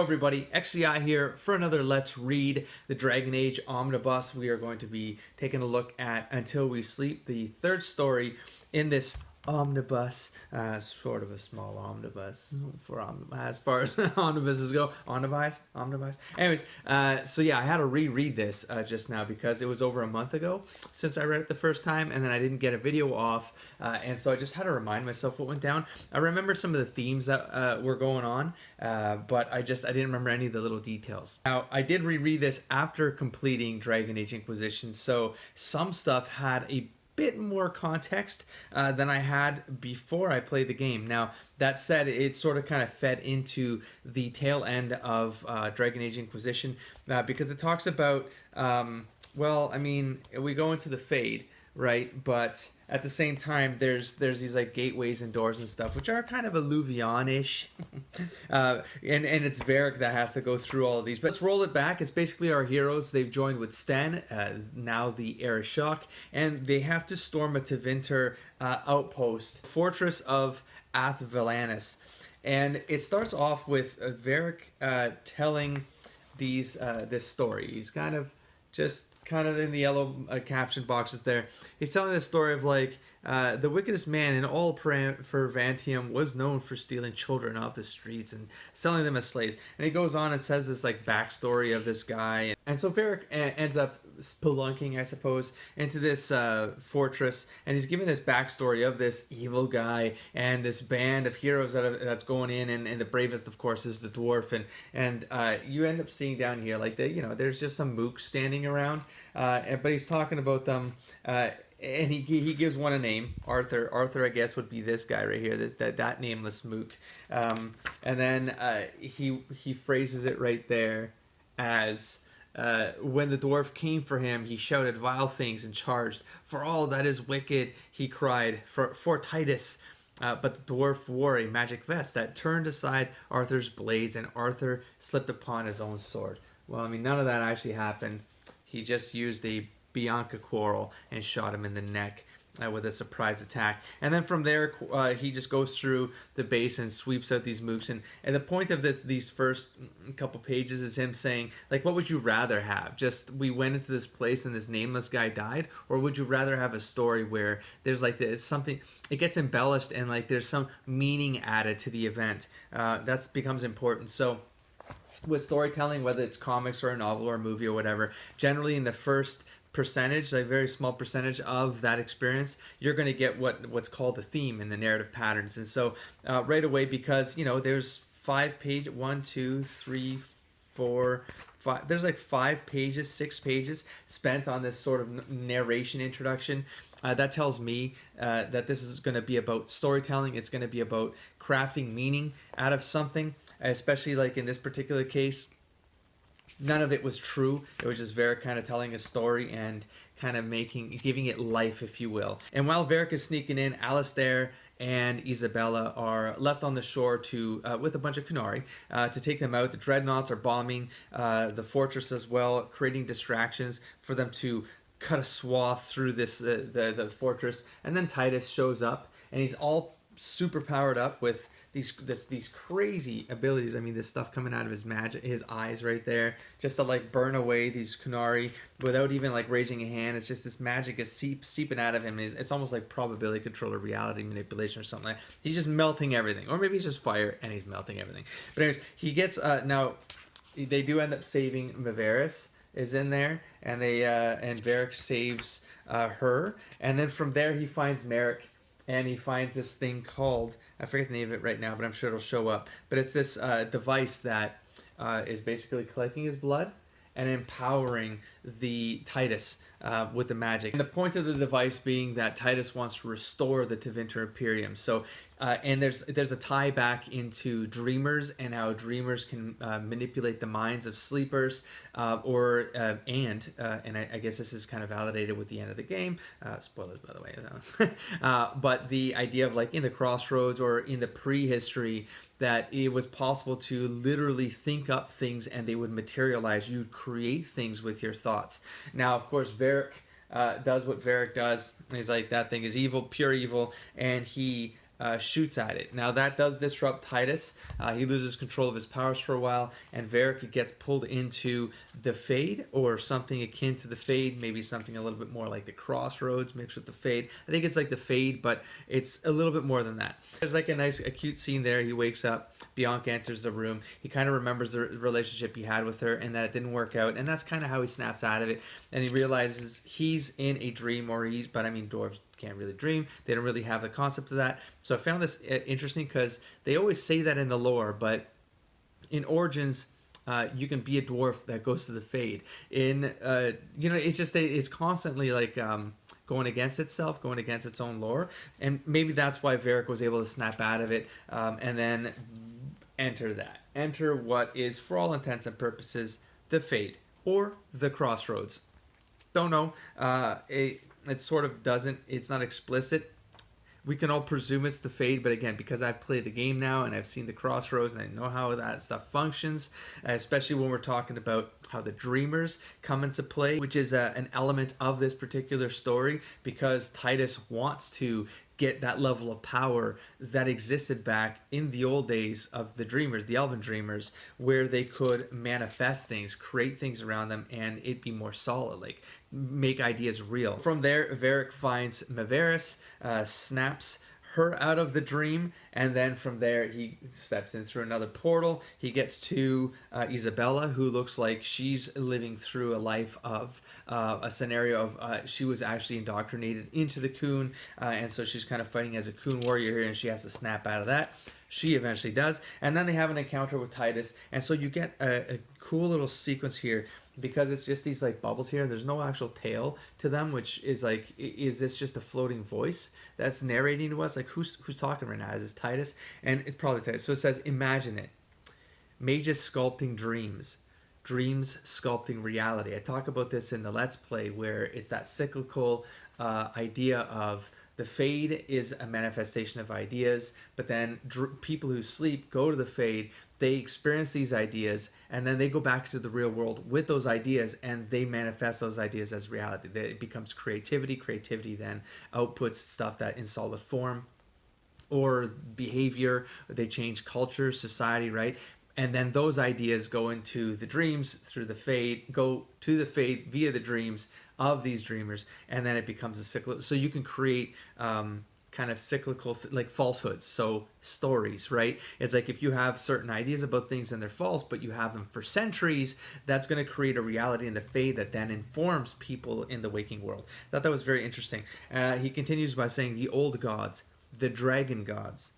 everybody, XEI here for another Let's Read the Dragon Age Omnibus. We are going to be taking a look at Until We Sleep, the third story in this omnibus, sort of a small omnibus for as far as omnibuses go. Omnibus. Anyways, so yeah, I had to reread this just now because it was over a month ago since I read it the first time, and then I didn't get a video off, and so I just had to remind myself what went down. I remember some of the themes that were going on, but I didn't remember any of the little details. Now, I did reread this after completing Dragon Age Inquisition, so some stuff had a bit more context than I had before I played the game. Now, that said, it sort of kind of fed into the tail end of Dragon Age Inquisition because it talks about, well, I mean, we go into the Fade, right? But at the same time, there's these like gateways and doors and stuff, which are kind of Illuvion-ish. and it's Varric that has to go through all of these. But let's roll it back. It's basically our heroes. They've joined with Sten, now the Arishok, and they have to storm a Tevinter outpost, fortress of Ath-Valanis. And it starts off with Varric telling this story. He's kind of in the yellow caption boxes there. He's telling the story of like the wickedest man in all Pervantium was known for stealing children off the streets and selling them as slaves. And he goes on and says this like backstory of this guy. And so Varric ends up spelunking, I suppose, into this fortress, and he's giving this backstory of this evil guy and this band of heroes that's going in, and the bravest, of course, is the dwarf, and you end up seeing down here like there's just some mooks standing around, but he's talking about them. And he gives one a name, Arthur. Arthur, I guess, would be this guy right here, that nameless mook. And then he phrases it right there as, when the dwarf came for him, he shouted vile things and charged. For all that is wicked, he cried, for Titus. But the dwarf wore a magic vest that turned aside Arthur's blades, and Arthur slipped upon his own sword. Well, I mean, none of that actually happened. He just used a Bianca quarrel and shot him in the neck with a surprise attack. And then from there, he just goes through the base and sweeps out these mooks. And the point of these first couple pages is him saying, like, what would you rather have? Just, we went into this place and this nameless guy died? Or would you rather have a story where there's like, it's something, it gets embellished and like there's some meaning added to the event? That becomes important. So with storytelling, whether it's comics or a novel or a movie or whatever, generally in the first percentage, a very small percentage of that experience, you're going to get what's called a theme in the narrative patterns. And so right away, because there's 5 pages, 1, 2, 3, 4, 5, there's like 5 pages, 6 pages spent on this sort of narration introduction. That tells me that this is going to be about storytelling. It's going to be about crafting meaning out of something, especially like in this particular case. None of it was true. It was just Varric kind of telling a story and kind of giving it life, if you will. And while Varric is sneaking in, Alistair and Isabella are left on the shore with a bunch of Qunari to take them out. The dreadnoughts are bombing the fortress as well, creating distractions for them to cut a swath through this the fortress. And then Titus shows up, and he's all super powered up with these crazy abilities. I mean, this stuff coming out of his eyes right there, just to like burn away these Qunari without even like raising a hand. It's just this magic is seeping out of him. It's almost like probability control or reality manipulation or something like that. He's just melting everything, or maybe he's just fire and he's melting everything. But anyways, he gets now they do end up saving Maveris is in there, and and Varric saves her, and then from there he finds Merrick. And he finds this thing called, I forget the name of it right now, but I'm sure it'll show up. But it's this device that is basically collecting his blood and empowering the Titus with the magic. And the point of the device being that Titus wants to restore the Tevinter Imperium. So, and there's a tie back into dreamers and how dreamers can manipulate the minds of sleepers, and I guess this is kind of validated with the end of the game. Spoilers, by the way. But the idea of like in the Crossroads or in the prehistory, that it was possible to literally think up things and they would materialize. You'd create things with your thoughts. Now, of course, Varric does what Varric does. He's like, that thing is evil, pure evil, and he shoots at it. Now that does disrupt Titus. He loses control of his powers for a while, and Varric gets pulled into the Fade, or something akin to the Fade, maybe something a little bit more like the Crossroads mixed with the Fade. I think it's like the Fade, but it's a little bit more than that. There's like a cute scene there. He wakes up, Bianca enters the room. He kind of remembers the relationship he had with her and that it didn't work out, and that's kind of how he snaps out of it. And he realizes he's in a dream, but I mean, dwarves can't really dream. They don't really have the concept of that. So I found this interesting because they always say that in the lore, but in Origins, you can be a dwarf that goes to the Fade. It's just it's constantly like going against itself, going against its own lore, and maybe that's why Varric was able to snap out of it and then enter what is, for all intents and purposes, the Fade or the Crossroads. Don't know. It sort of doesn't. It's not explicit. We can all presume it's the Fade, but again, because I've played the game now and I've seen the Crossroads and I know how that stuff functions, especially when we're talking about how the Dreamers come into play, which is an element of this particular story, because Titus wants to get that level of power that existed back in the old days of the Dreamers, the Elven Dreamers, where they could manifest things, create things around them, and it be more solid, like make ideas real. From there, Varric finds Maveris, snaps her out of the dream, and then from there he steps in through another portal. He gets to Isabella, who looks like she's living through a life of a scenario of she was actually indoctrinated into the Coon, and so she's kind of fighting as a Coon warrior here, and she has to snap out of that. She eventually does, and then they have an encounter with Titus, and so you get a cool little sequence here, because it's just these like bubbles here, and there's no actual tail to them, which is like, is this just a floating voice that's narrating to us? Like, who's talking right now? Is this Titus? And it's probably Titus. So it says, imagine it. Mages sculpting dreams sculpting reality. I talk about this in the Let's Play, where it's that cyclical idea of the Fade is a manifestation of ideas, but then people who sleep go to the Fade, they experience these ideas, and then they go back to the real world with those ideas, and they manifest those ideas as reality. It becomes creativity. Creativity then outputs stuff that in solid form, or behavior. They change culture, society, right? And then those ideas go into the dreams through the Fade, go to the Fade via the dreams of these dreamers, and then it becomes a cycle. So you can create kind of cyclical, like falsehoods. So stories, right? It's like if you have certain ideas about things and they're false, but you have them for centuries, that's going to create a reality in the Fade that then informs people in the waking world. I thought that was very interesting. He continues by saying, the old gods, the dragon gods,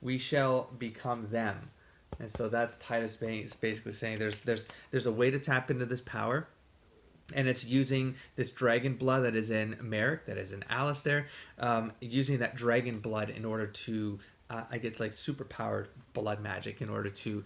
we shall become them. And so that's Titus basically saying there's a way to tap into this power, and it's using this dragon blood that is in Merrick, that is in Alistair, using that dragon blood in order to, I guess, like superpowered blood magic in order to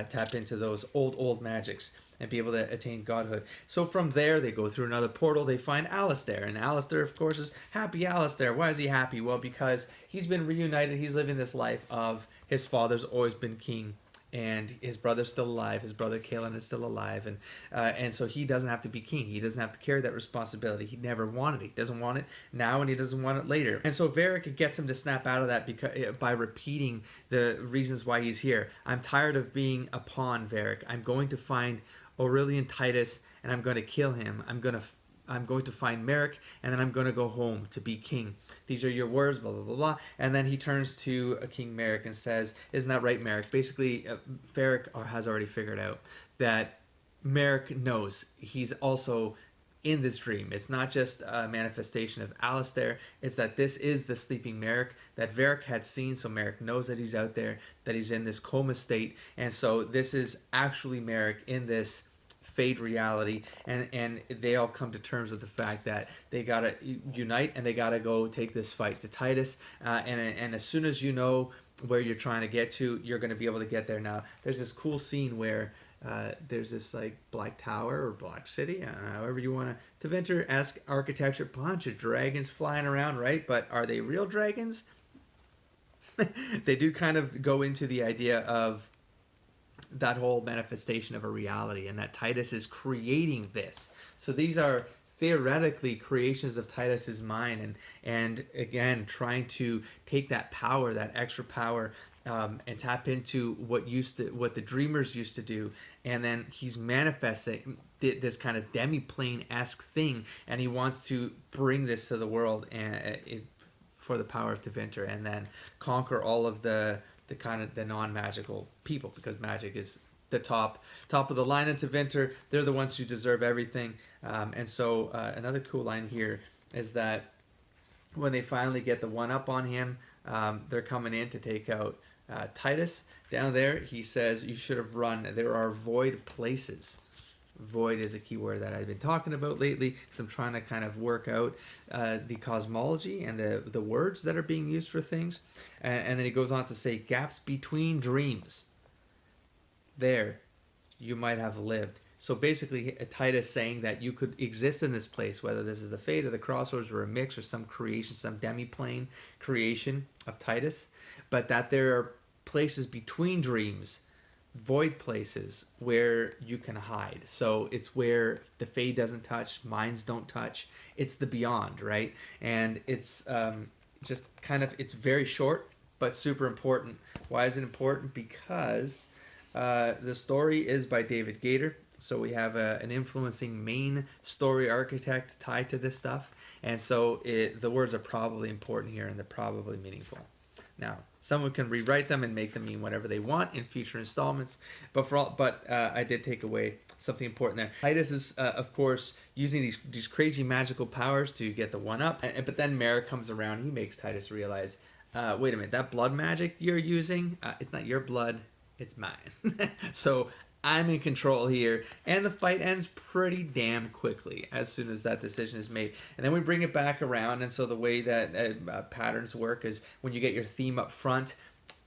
tap into those old magics and be able to attain godhood. So from there, they go through another portal. They find Alistair, and Alistair, of course, is happy Alistair. Why is he happy? Well, because he's been reunited. He's living this life of his father's always been king, and his brother's still alive. His brother Kalen is still alive, and so he doesn't have to be king. He doesn't have to carry that responsibility. He never wanted it. He doesn't want it now, and he doesn't want it later. And so Varric gets him to snap out of that by repeating the reasons why he's here. I'm tired of being a pawn, Varric. I'm going to find Aurelian Titus, and I'm going to kill him. I'm going to find Merrick, and then I'm going to go home to be king. These are your words, blah, blah, blah, blah. And then he turns to King Merrick and says, isn't that right, Merrick? Basically, Varric has already figured out that Merrick knows he's also in this dream. It's not just a manifestation of Alistair. It's that this is the sleeping Merrick that Varric had seen. So Merrick knows that he's out there, that he's in this coma state. And so this is actually Merrick in this Fade reality, and they all come to terms with the fact that they gotta unite and they gotta go take this fight to Titus, and as soon as you know where you're trying to get to, you're going to be able to get there. Now there's this cool scene where there's this like Black Tower or Black City, however you want to Tevinter-esque architecture, bunch of dragons flying around, right? But are they real dragons? They do kind of go into the idea of that whole manifestation of a reality, and that Titus is creating this. So these are theoretically creations of Titus's mind, and again trying to take that power, that extra power, and tap into what the dreamers used to do, and then he's manifesting this kind of demi-plane-esque thing, and he wants to bring this to the world and for the power of Tevinter, and then conquer all of the kind of the non-magical people, because magic is the top of the line in Tevinter. They're the ones who deserve everything. And so another cool line here is that when they finally get the one up on him, they're coming in to take out Titus. Down there, he says, you should have run. There are void places. Void is a keyword that I've been talking about lately, because I'm trying to kind of work out the cosmology and the words that are being used for things. And then he goes on to say, gaps between dreams. There, you might have lived. So basically, Titus saying that you could exist in this place, whether this is the fate or the crossroads or a mix or some creation, some demi-plane creation of Titus, but that there are places between dreams, void places where you can hide. So it's where the fade doesn't touch, minds don't touch. It's the beyond, right? And it's just kind of, it's very short, but super important. Why is it important? Because the story is by David Gator. So we have an influencing main story architect tied to this stuff. And so the words are probably important here, and they're probably meaningful. Now, someone can rewrite them and make them mean whatever they want in future installments. But I did take away something important there. Titus is, of course, using these crazy magical powers to get the one up. But then Merrick comes around. He makes Titus realize, wait a minute, that blood magic you're using, it's not your blood, it's mine. So I'm in control here, and the fight ends pretty damn quickly as soon as that decision is made. And then we bring it back around, and so the way that patterns work is when you get your theme up front,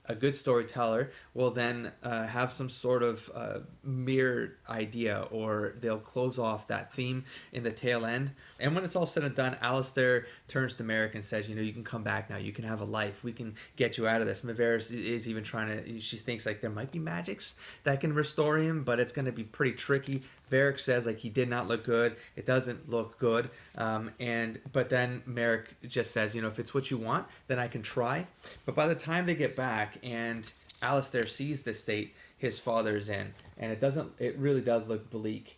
a good storyteller will then have some sort of mirror idea, or they'll close off that theme in the tail end. And when it's all said and done, Alistair turns to Merrick and says, you can come back now. You can have a life. We can get you out of this. Maveris is even trying to, she thinks like there might be magics that can restore him, but it's going to be pretty tricky. Varric says like he did not look good. It doesn't look good. But then Merrick just says, if it's what you want, then I can try. But by the time they get back and Alistair sees the state his father's in, and it really does look bleak.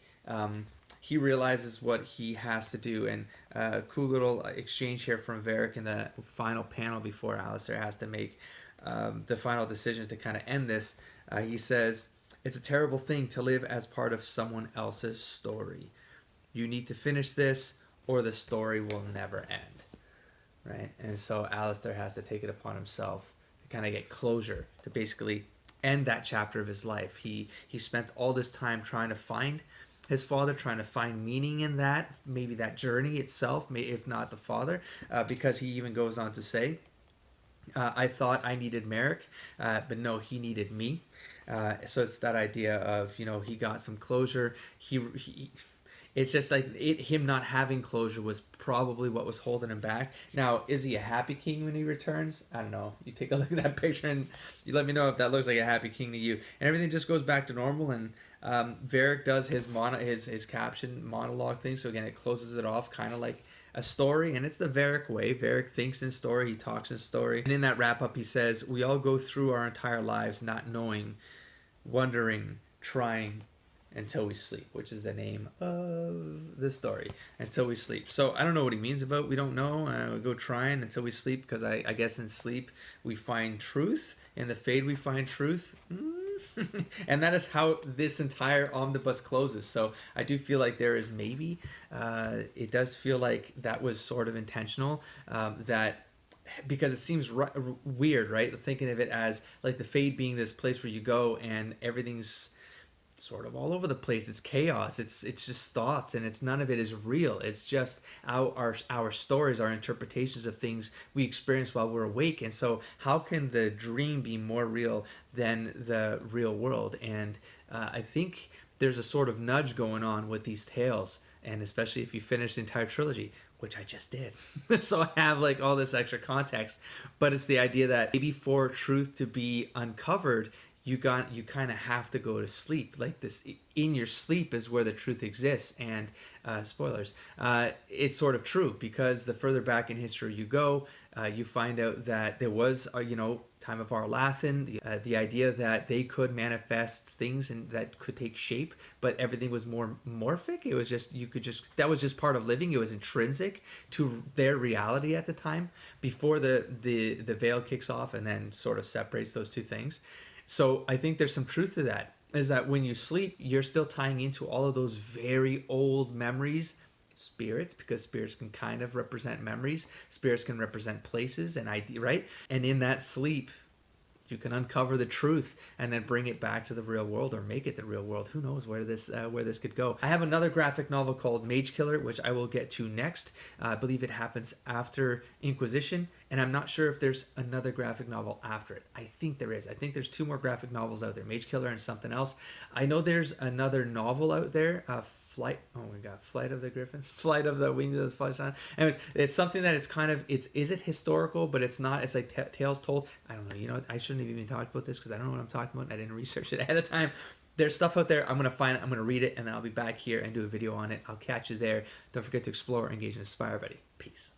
He realizes what he has to do, and a cool little exchange here from Varric in the final panel before Alistair has to make the final decision to kind of end this. He says, it's a terrible thing to live as part of someone else's story. You need to finish this, or the story will never end. Right? And so Alistair has to take it upon himself to kind of get closure, to basically end that chapter of his life. He spent all this time trying to find his father, trying to find meaning in that, maybe that journey itself, if not the father, because he even goes on to say, I thought I needed Merrick, but no, he needed me. So it's that idea of, he got some closure. It's just like him not having closure was probably what was holding him back. Now, is he a happy king when he returns? I don't know. You take a look at that picture and you let me know if that looks like a happy king to you. And everything just goes back to normal, and Varric does his caption monologue thing. So again, it closes it off kind of like a story, and it's the Varric way. Varric thinks in story, he talks in story. And in that wrap-up, he says, we all go through our entire lives not knowing, wondering, trying, until we sleep, which is the name of the story. Until we sleep. So I don't know what he means about we don't know. We go trying until we sleep, because I guess in sleep we find truth. In the fade we find truth. And that is how this entire omnibus closes. So I do feel like there is maybe, it does feel like that was sort of intentional, that because it seems weird, right? Thinking of it as like the fade being this place where you go and everything's sort of all over the place. It's chaos. It's just thoughts, and none of it is real. It's just our stories, our interpretations of things we experience while we're awake. And so how can the dream be more real than the real world? And I think there's a sort of nudge going on with these tales, and especially if you finish the entire trilogy, which I just did. So I have like all this extra context, but it's the idea that maybe for truth to be uncovered, you kind of have to go to sleep. Like this, in your sleep is where the truth exists. And spoilers, it's sort of true, because the further back in history you go, you find out that there was time of Arlathan, the idea that they could manifest things and that could take shape, but everything was more morphic. It was just, that was just part of living. It was intrinsic to their reality at the time, before the veil kicks off and then sort of separates those two things. So I think there's some truth to that, is that when you sleep, you're still tying into all of those very old memories, spirits, because spirits can kind of represent memories. Spirits can represent places and idea, right? And in that sleep, you can uncover the truth and then bring it back to the real world, or make it the real world. Who knows where this could go. I have another graphic novel called Mage Killer, which I will get to next. I believe it happens after Inquisition, and I'm not sure if there's another graphic novel after it. I think there is. I think there's 2 more graphic novels out there, Mage Killer and something else. I know there's another novel out there, Flight of the Griffins, Flight of the Wings of the Flight. Anyways, it's something that it's kind of, is it historical, but it's not. It's like tales told. I don't know. I shouldn't have even talked about this because I don't know what I'm talking about. I didn't research it ahead of time. There's stuff out there. I'm going to find it. I'm going to read it, and then I'll be back here and do a video on it. I'll catch you there. Don't forget to explore, engage, and inspire, buddy. Peace.